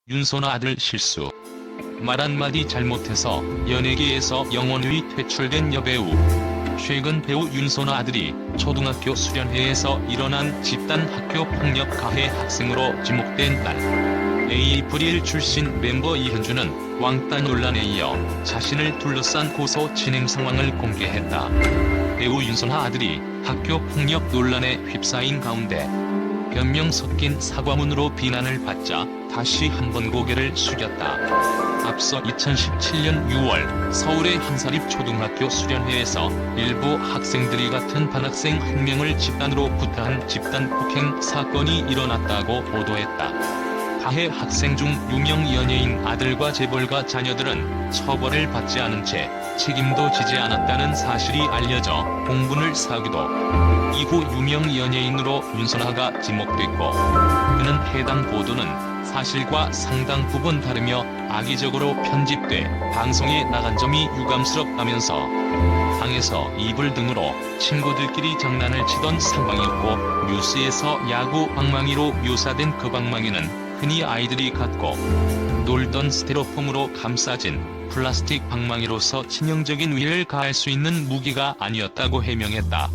윤손아 아들 실수. 말 한마디 잘못해서 연예계에서 영원히 퇴출된 여배우. 최근 배우 윤손아 아들이 초등학교 수련회에서 일어난 집단 학교 폭력 가해 학생으로 지목된 날, 에이프릴 출신 멤버 이현주는 왕따 논란에 이어 자신을 둘러싼 고소 진행 상황을 공개했다. 배우 윤손아 아들이 학교 폭력 논란에 휩싸인 가운데 변명 섞인 사과문으로 비난을 받자 다시 한번 고개를 숙였다. 앞서 2017년 6월 서울의 한사립 초등학교 수련회에서 일부 학생들이 같은 반학생 한 명을 집단으로 구타한 집단 폭행 사건이 일어났다고 보도했다. 가해 학생 중 유명 연예인 아들과 재벌가 자녀들은 처벌을 받지 않은 채 책임도 지지 않았다는 사실이 알려져 공분을 사기도. 이후 유명 연예인으로 윤손아가 지목됐고, 그는 해당 보도는 사실과 상당 부분 다르며 악의적으로 편집돼 방송에 나간 점이 유감스럽다면서 방에서 이불 등으로 친구들끼리 장난을 치던 상황이었고, 뉴스에서 야구 방망이로 묘사된 그 방망이는 흔히 아이들이 갖고 놀던 스티로폼으로 감싸진 플라스틱 방망이로서 치명적인 위해를 가할 수 있는 무기가 아니었다고 해명했다.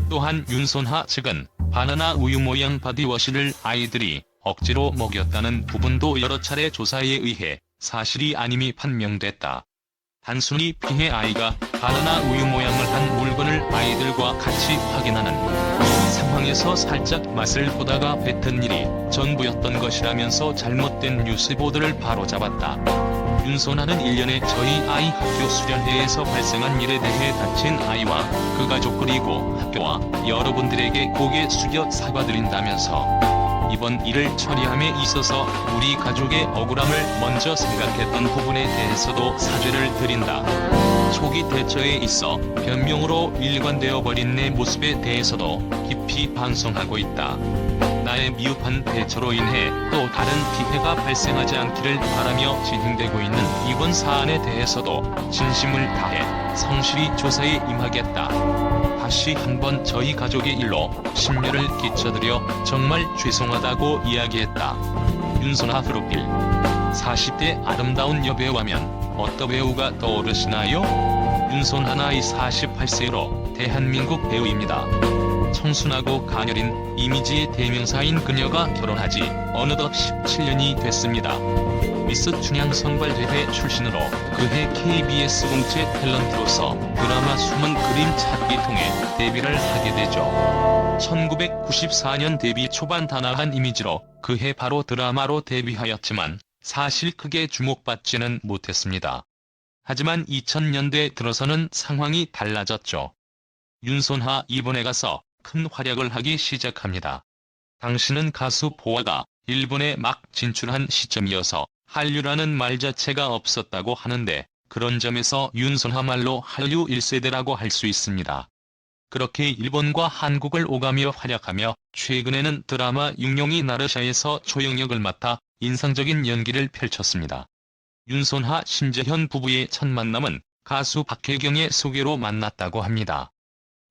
또한 윤손아 측은 바나나 우유 모양 바디워시를 아이들이 억지로 먹였다는 부분도 여러 차례 조사에 의해 사실이 아님이 판명됐다. 단순히 피해 아이가 바나나 우유 모양을 한 물건을 아이들과 같이 확인하는 상황에서 살짝 맛을 보다가 뱉은 일이 전부였던 것이라면서 잘못된 뉴스 보도를 바로잡았다. 윤손아는 1년에 저희 아이 학교 수련회에서 발생한 일에 대해 다친 아이와 그 가족 그리고 학교와 여러분들에게 고개 숙여 사과드린다면서 이번 일을 처리함에 있어서 우리 가족의 억울함을 먼저 생각했던 부분에 대해서도 사죄를 드린다. 초기 대처에 있어 변명으로 일관되어 버린 내 모습에 대해서도 깊이 반성하고 있다. 나의 미흡한 대처로 인해 또 다른 피해가 발생하지 않기를 바라며 진행되고 있는 이번 사안에 대해서도 진심을 다해 성실히 조사에 임하겠다. 다시 한번 저희 가족의 일로 심려를 끼쳐드려 정말 죄송하다고 이야기했다. 윤손아 프로필. 40대 아름다운 여배우하면 어떤 배우가 떠오르시나요? 윤손아 나이 48세로 대한민국 배우입니다. 청순하고 가녀린 이미지의 대명사인 그녀가 결혼하지 어느덧 17년이 됐습니다. 미스 춘향 선발대회 출신으로 그해 KBS 공채 탤런트로서 드라마 숨은 그림 찾기 통해 데뷔를 하게 되죠. 1994년 데뷔 초반 단아한 이미지로 그해 바로 드라마로 데뷔하였지만 사실 크게 주목받지는 못했습니다. 하지만 2000년대 들어서는 상황이 달라졌죠. 윤손아 일본에 가서 큰 활약을 하기 시작합니다. 당시는 가수 보아가 일본에 막 진출한 시점이어서 한류라는 말 자체가 없었다고 하는데, 그런 점에서 윤손아 말로 한류 1세대라고 할 수 있습니다. 그렇게 일본과 한국을 오가며 활약하며 최근에는 드라마 육룡이 나르샤에서 초영역을 맡아 인상적인 연기를 펼쳤습니다. 윤손아 신재현 부부의 첫 만남은 가수 박혜경의 소개로 만났다고 합니다.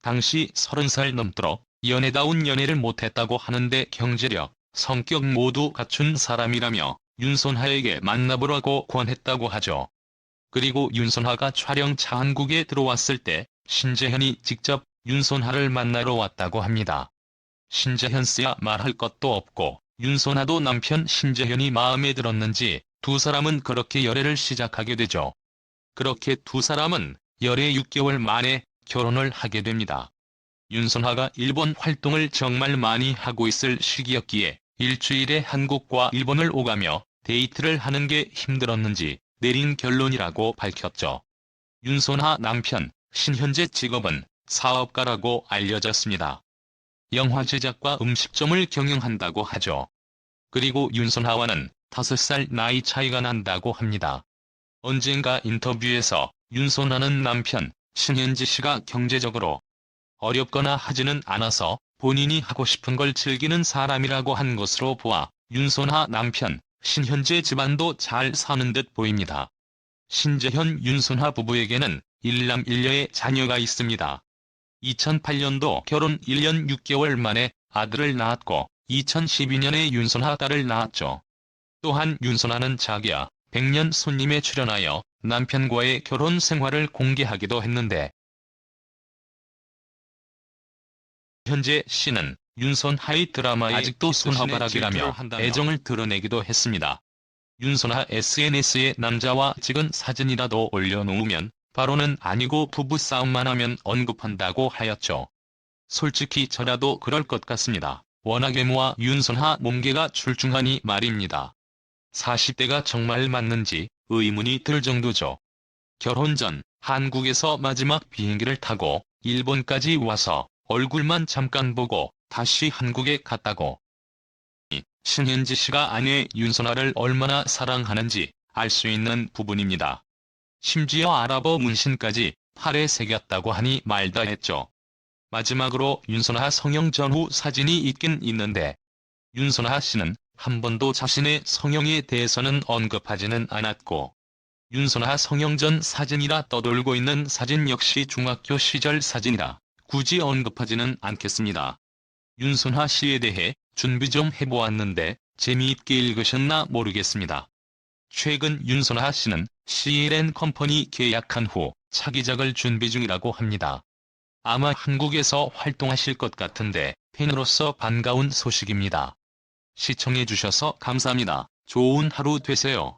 당시 30살 넘도록 연애다운 연애를 못했다고 하는데 경제력, 성격 모두 갖춘 사람이라며 윤손아에게 만나보라고 권했다고 하죠. 그리고 윤손아가 촬영차 한국에 들어왔을 때 신재현이 직접 윤손아를 만나러 왔다고 합니다. 신재현 씨야 말할 것도 없고 윤손아도 남편 신재현이 마음에 들었는지 두 사람은 그렇게 열애를 시작하게 되죠. 그렇게 두 사람은 열애 6개월 만에 결혼을 하게 됩니다. 윤손아가 일본 활동을 정말 많이 하고 있을 시기였기에 일주일에 한국과 일본을 오가며 데이트를 하는 게 힘들었는지 내린 결론이라고 밝혔죠. 윤손아 남편 신현재 직업은 사업가라고 알려졌습니다. 영화 제작과 음식점을 경영한다고 하죠. 그리고 윤손아와는 5살 나이 차이가 난다고 합니다. 언젠가 인터뷰에서 윤손아는 남편 신현재 씨가 경제적으로 어렵거나 하지는 않아서 본인이 하고 싶은 걸 즐기는 사람이라고 한 것으로 보아 윤손아 남편 신현재 집안도 잘 사는 듯 보입니다. 신재현 윤손아 부부에게는 1남 1녀의 자녀가 있습니다. 2008년도 결혼 1년 6개월 만에 아들을 낳았고 2012년에 윤손아 딸을 낳았죠. 또한 윤선아는 자기야 100년 손님에 출연하여 남편과의 결혼 생활을 공개하기도 했는데, 현재 씨는 윤선아의 드라마에 아직도 손화바락이라며 애정을 드러내기도 했습니다. 윤선아 SNS에 남자와 찍은 사진이라도 올려놓으면 바로는 아니고 부부싸움만 하면 언급한다고 하였죠. 솔직히 저라도 그럴 것 같습니다. 워낙 외모와 윤선아 몸개가 출중하니 말입니다. 40대가 정말 맞는지 의문이 들 정도죠. 결혼 전 한국에서 마지막 비행기를 타고 일본까지 와서 얼굴만 잠깐 보고 다시 한국에 갔다고. 신현지 씨가 아내 윤선아를 얼마나 사랑하는지 알 수 있는 부분입니다. 심지어 아랍어 문신까지 팔에 새겼다고 하니 말다 했죠. 마지막으로 윤선아 성형 전후 사진이 있긴 있는데, 윤선아 씨는 한 번도 자신의 성형에 대해서는 언급하지는 않았고, 윤선아 성형 전 사진이라 떠돌고 있는 사진 역시 중학교 시절 사진이라 굳이 언급하지는 않겠습니다. 윤선아 씨에 대해 준비 좀 해보았는데 재미있게 읽으셨나 모르겠습니다. 최근 윤선아 씨는 CLN 컴퍼니 계약한 후 차기작을 준비 중이라고 합니다. 아마 한국에서 활동하실 것 같은데 팬으로서 반가운 소식입니다. 시청해주셔서 감사합니다. 좋은 하루 되세요.